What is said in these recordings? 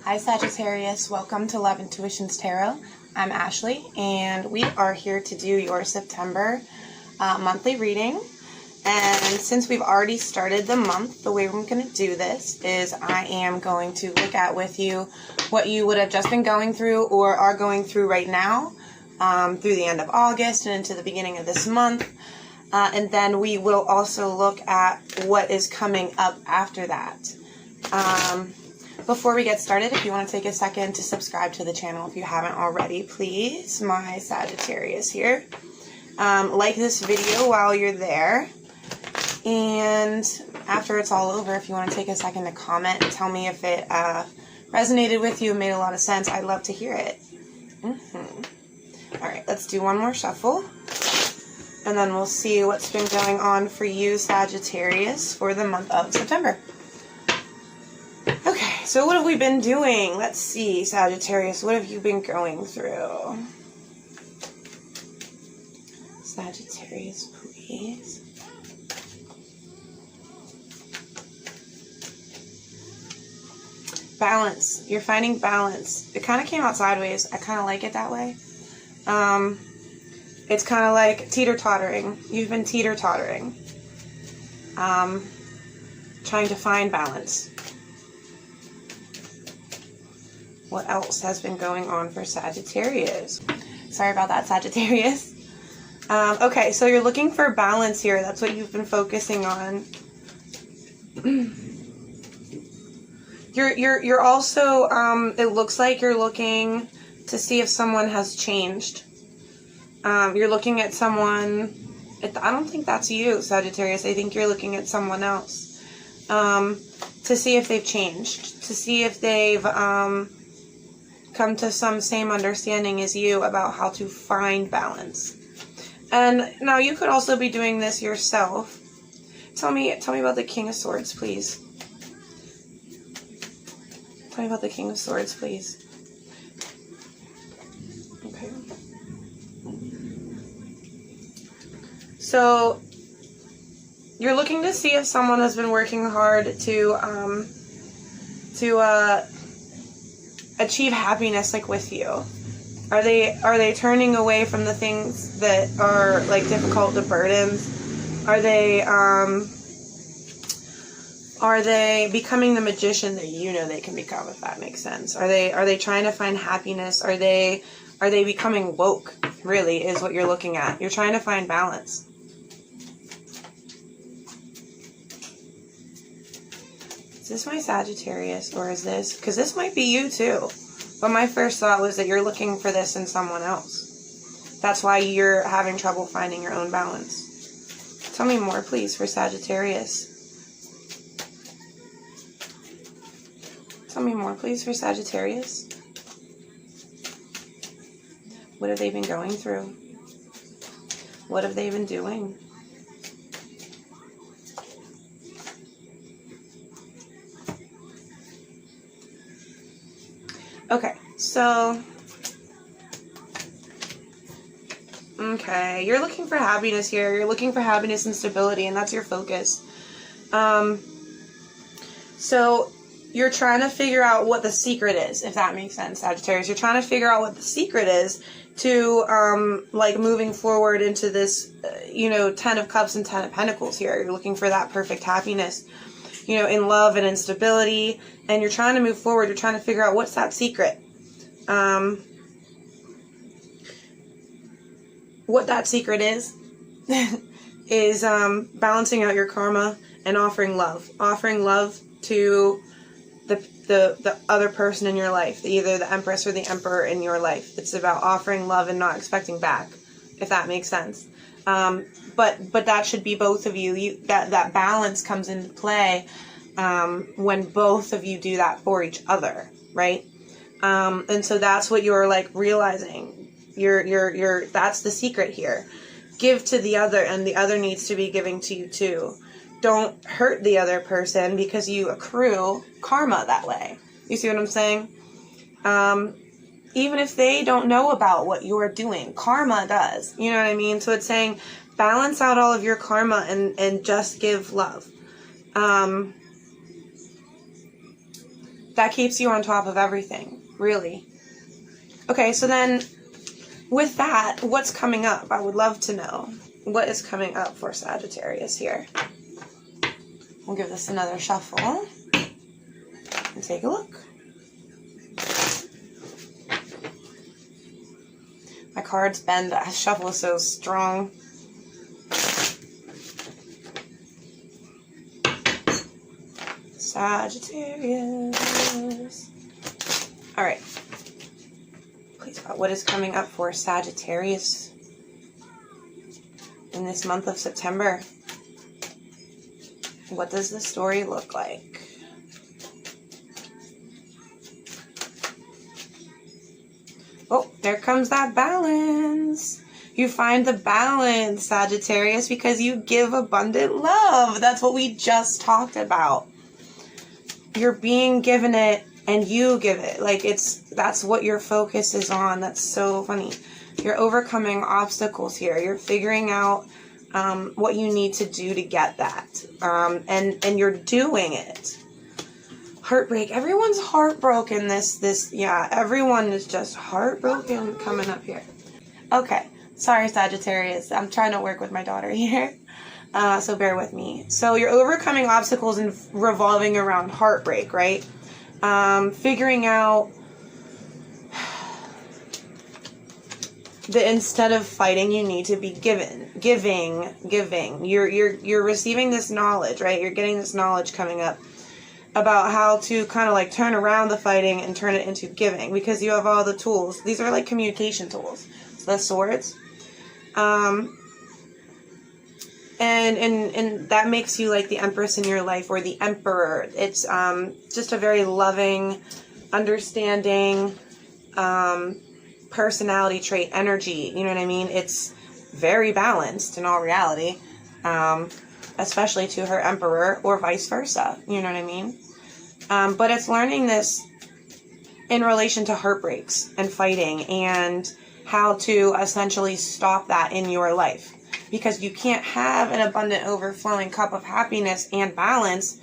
Hi Sagittarius, welcome to Love Intuitions Tarot. I'm Ashley and we are here to do your September monthly reading. And since we've already started the month, the way we're going to do this is I am going to look at with you what you would have just been going through or are going through right now through the end of August and into the beginning of this month. And then we will also look at what is coming up after that. Before we get started, if you want to take a second to subscribe to the channel if you haven't already, please. My Sagittarius here. Like this video while you're there. And after it's all over, if you want to take a second to comment and tell me if it resonated with you and made a lot of sense, I'd love to hear it. Alright, let's do one more shuffle. And then we'll see what's been going on for you, Sagittarius, for the month of September. Okay, so what have we been doing? Let's see, Sagittarius, what have you been going through? Sagittarius, please. Balance. You're finding balance. It kind of came out sideways. I kind of like it that way. It's kind of like teeter-tottering. You've been teeter-tottering. Trying to find balance. What else has been going on for Sagittarius? Sorry about that, Sagittarius. Okay, so you're looking for balance here. That's what you've been focusing on. You're also, it looks like you're looking to see if someone has changed. You're looking at someone, I don't think that's you, Sagittarius. I think you're looking at someone else. To see if they've changed. To see if they've, come to some same understanding as you about how to find balance. And now you could also be doing this yourself. Tell me about the King of Swords, please. Tell me about the King of Swords, please. Okay. So you're looking to see if someone has been working hard to achieve happiness, like, with you. Are they turning away from the things that are, like, difficult, the burdens? Are they becoming the magician that you know they can become, if that makes sense? Are they trying to find happiness? Are they becoming woke, really, is what you're looking at. You're trying to find balance. Is this my Sagittarius, or is this... Because this might be you, too. But my first thought was that you're looking for this in someone else. That's why you're having trouble finding your own balance. Tell me more, please, for Sagittarius. Tell me more, please, for Sagittarius. What have they been going through? What have they been doing? Okay, so, okay, you're looking for happiness here. You're looking for happiness and stability, and that's your focus. So you're trying to figure out what the secret is, if that makes sense, Sagittarius. You're trying to figure out what the secret is to, like, moving forward into this, Ten of Cups and Ten of Pentacles here. You're looking for that perfect happiness, in love and in stability, and you're trying to move forward. You're trying to figure out what's that secret. What that secret is balancing out your karma and offering love to the other person in your life, either the Empress or the Emperor in your life. It's about offering love and not expecting back, if that makes sense. But that should be both of you. That balance comes into play when both of you do that for each other, right? And so that's what you're, like, realizing. That's the secret here. Give to the other, and the other needs to be giving to you too. Don't hurt the other person because you accrue karma that way. You see what I'm saying? Even if they don't know about what you're doing, karma does. You know what I mean? So it's saying balance out all of your karma and just give love. that keeps you on top of everything, really. Okay, so then with that, what's coming up? I would love to know what is coming up for Sagittarius here. We'll give this another shuffle and take a look. My cards bend. The shuffle is so strong. Sagittarius. All right. Please, God, what is coming up for Sagittarius in this month of September? What does the story look like? Oh, there comes that balance. You find the balance, Sagittarius, because you give abundant love. That's what we just talked about. You're being given it and you give it. Like, that's what your focus is on. That's so funny. You're overcoming obstacles here. You're figuring out what you need to do to get that. And you're doing it. Heartbreak. Everyone's heartbroken yeah, everyone is just heartbroken coming up here. Okay. Sorry, Sagittarius. I'm trying to work with my daughter here. So bear with me. So you're overcoming obstacles and revolving around heartbreak, right? Figuring out that instead of fighting, you need to be giving. You're receiving this knowledge, right? You're getting this knowledge coming up about how to kind of like turn around the fighting and turn it into giving, because you have all the tools. These are like communication tools. So the swords. And that makes you like the Empress in your life, or the Emperor. It's just a very loving, understanding personality trait, energy. You know what I mean? It's very balanced in all reality, especially to her Emperor, or vice versa. You know what I mean? But it's learning this in relation to heartbreaks and fighting, and how to essentially stop that in your life. Because you can't have an abundant, overflowing cup of happiness and balance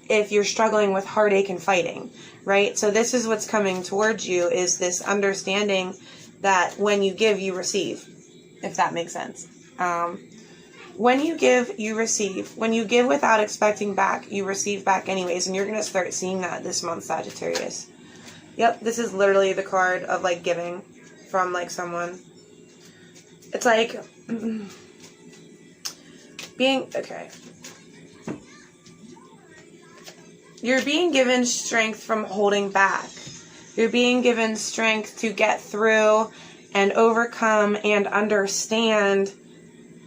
if you're struggling with heartache and fighting, right? So this is what's coming towards you, is this understanding that when you give, you receive, if that makes sense. When you give, you receive. When you give without expecting back, you receive back anyways. And you're going to start seeing that this month, Sagittarius. Yep, this is literally the card of like giving from like someone. It's like okay. You're being given strength from holding back. You're being given strength to get through and overcome and understand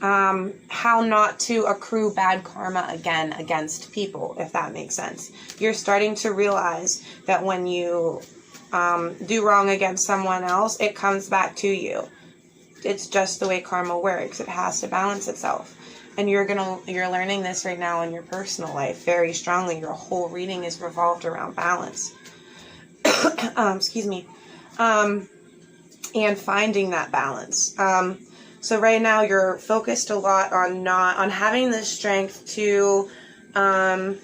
how not to accrue bad karma again against people, if that makes sense. You're starting to realize that when you do wrong against someone else, it comes back to you. It's just the way karma works. It has to balance itself. And you're learning this right now in your personal life very strongly. Your whole reading is revolved around balance. Excuse me. And finding that balance. So right now you're focused a lot on having the strength to hold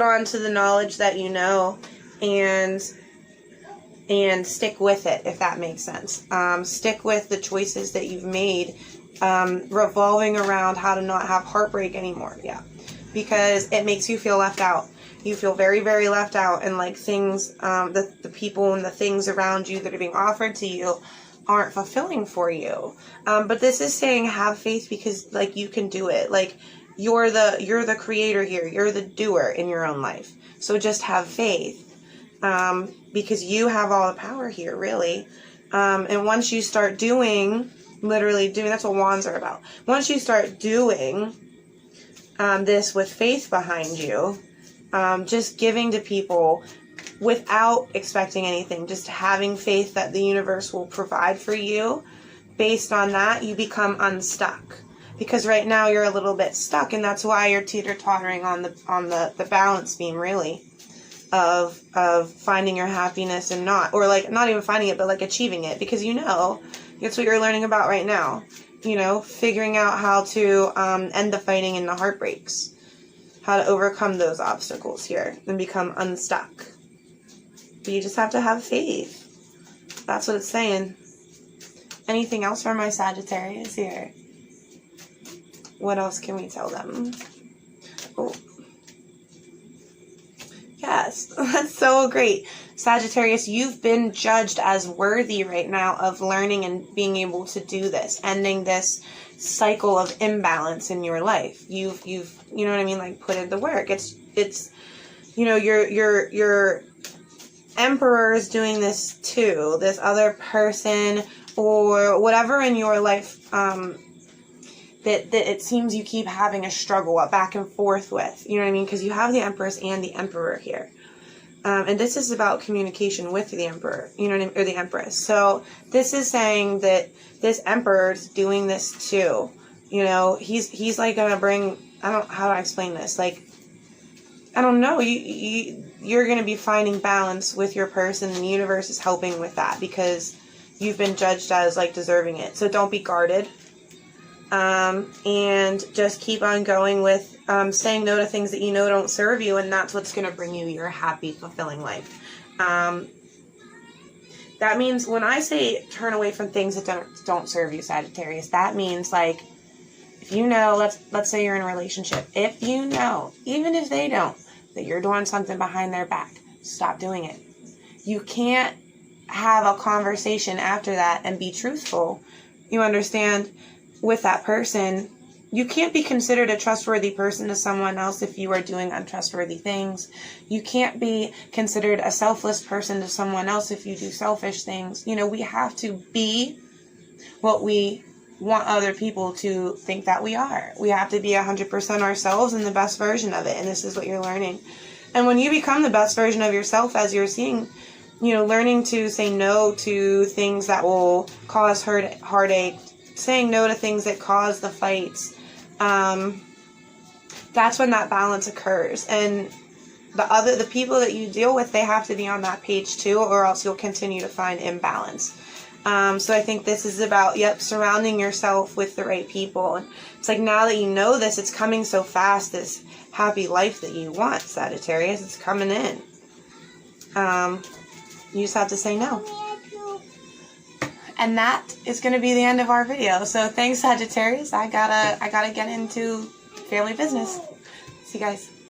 on to the knowledge that you know, and stick with it, if that makes sense. Stick with the choices that you've made, revolving around how to not have heartbreak anymore. Yeah, because it makes you feel left out. You feel very, very left out, and like things, the people and the things around you that are being offered to you aren't fulfilling for you. But this is saying have faith, because like you can do it. Like you're the creator here. You're the doer in your own life. So just have faith, because you have all the power here, really. And once you start literally doing, that's what wands are about. Once you start doing this with faith behind you, just giving to people without expecting anything, just having faith that the universe will provide for you. Based on that, you become unstuck. Because right now you're a little bit stuck, and that's why you're teeter-tottering on the balance beam, really, of finding your happiness and not even finding it, but like achieving it, because that's what you're learning about right now. Figuring out how to end the fighting and the heartbreaks. how to overcome those obstacles here and become unstuck. But you just have to have faith. That's what it's saying. Anything else for my Sagittarius here? What else can we tell them? Oh. Yes, that's so great. Sagittarius, you've been judged as worthy right now of learning and being able to do this, ending this cycle of imbalance in your life. You've you know what I mean, like put in the work. It's you know, your Emperor is doing this too. This other person or whatever in your life that it seems you keep having a struggle, a back and forth with. You know what I mean? Because you have the Empress and the Emperor here. And this is about communication with the Emperor, you know what I mean? Or the Empress. So this is saying that this Emperor's doing this too. You know, he's like going to bring, how do I explain this? Like, I don't know, you're going to be finding balance with your person, and the universe is helping with that because you've been judged as like deserving it. So don't be guarded. And just keep on going with saying no to things that you know don't serve you, and that's what's going to bring you your happy, fulfilling life. That means when I say turn away from things that don't serve you, Sagittarius, that means like if you know, let's say you're in a relationship, if you know, even if they don't, that you're doing something behind their back, stop doing it. You can't have a conversation after that and be truthful. You understand? With that person, you can't be considered a trustworthy person to someone else if you are doing untrustworthy things. You can't be considered a selfless person to someone else if you do selfish things. You know, we have to be what we want other people to think that we are. We have to be 100% ourselves and the best version of it. And this is what you're learning. And when you become the best version of yourself, as you're seeing, you know, learning to say no to things that will cause heartache, saying no to things that cause the fights, that's when that balance occurs. And the people that you deal with, they have to be on that page too, or else you'll continue to find imbalance. So I think this is about, surrounding yourself with the right people. And it's like now that you know this, it's coming so fast, this happy life that you want, Sagittarius, it's coming in. You just have to say no. And that is going to be the end of our video. So thanks, Sagittarius. I gotta get into family business. See you guys.